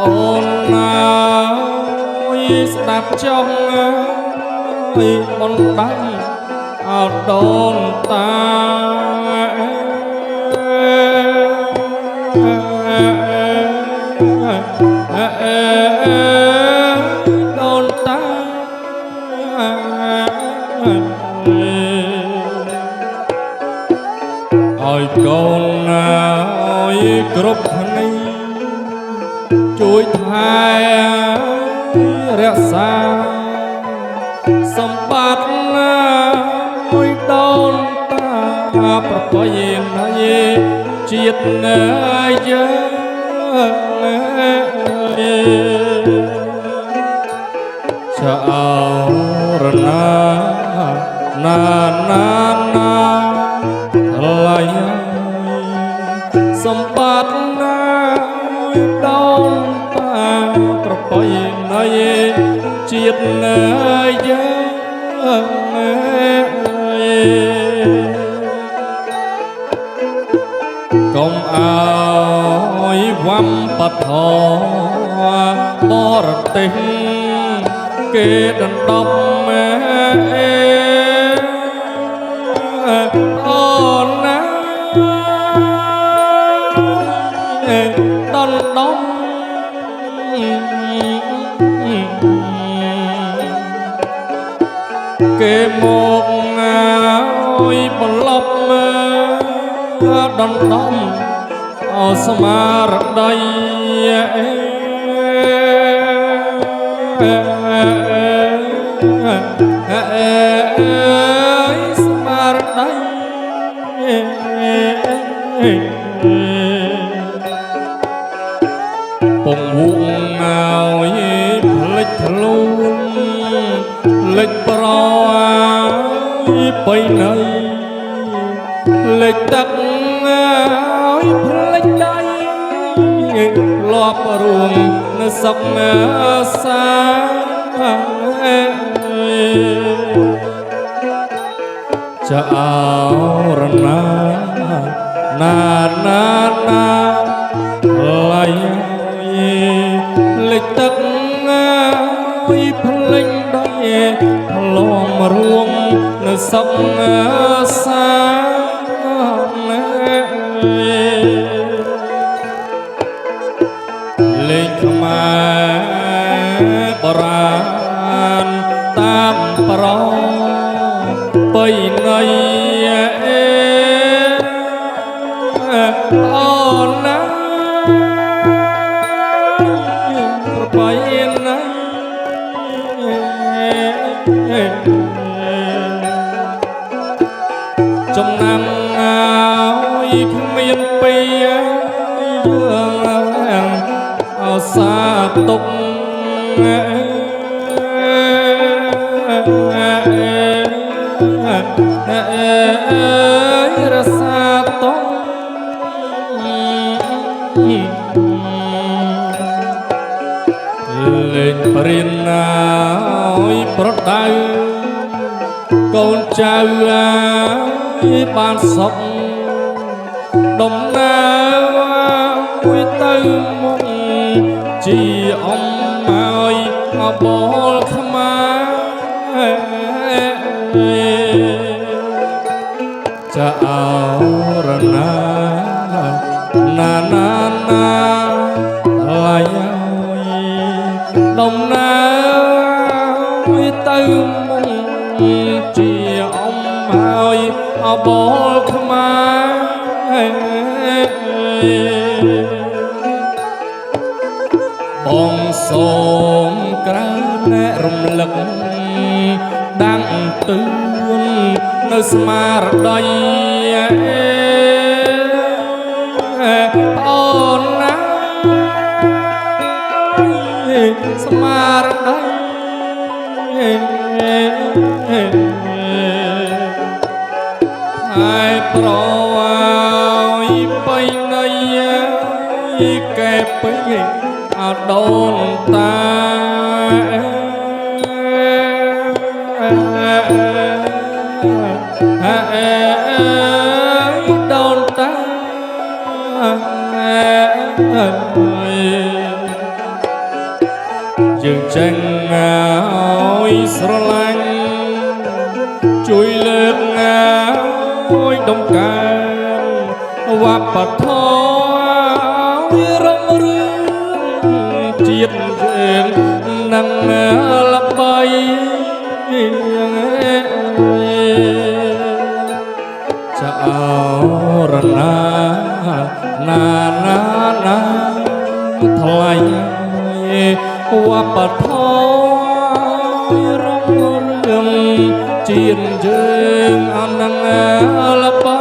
អូនណាយស្ដាប់ចង់អូនដាំអត់ដូនតាដូនតាឲ្យកូនណាយគ្រប់គ្នាជួយថែរក្សាសម្បត្តិណាមួយដូនតាប្រពៃណីជាតិយើងចៅរណាណាថ្លៃសម្បត្តិណាដូនតាប្រពៃណីជាតិយើងកុំអើយវំបធបរទេសគេដណ្ដប់អូនណាដណ្ដប់គេមកអើយបន្លប់ដណ្ដប់អស្មារតីស្មារតីពងវងឲ្យផ្លេចខ្លួនលេចប្របីណីលេចទឹកឲ្យផ្លេចដៃលប់រួមនៅសុខសាចៅរណាឡៃលេចទឹកឲ្យផ្លេចដៃលំរួមនៅសុខសាលេខខ្មែរបរាណតាមប្របីណីអូនណាប្របីណីចំណាំឲ្យគ្មានពីយើងអសាទុករសាទុកលេងព្រានណាយប្រដៅកូនចៅបានសុខដំណើរមួយទៅមុខជាអំឲ្យអបលខ្មែរចៅរណាឡៃដំណើរមួយទៅមុខជាអំឲ្យអបលខ្មែរបងសូមក្រៅណែរំលឹកដាំងទឿននៅស្មារតីអូនណាស្មារតីហើយប្រឲ្យបីណីកែពេញអត់ដូនតាដូនតា យើងចេញឲ្យស្រឡាញ់ជួយលើកឲ្យដំកើងវប្បធម៌ឲ្យរុងរឿងជាតិយើងនឹងល្បីចោរណាណាថ្លៃវប្បធម៌រុងរឿងជាតិយើងអននឹងល្បី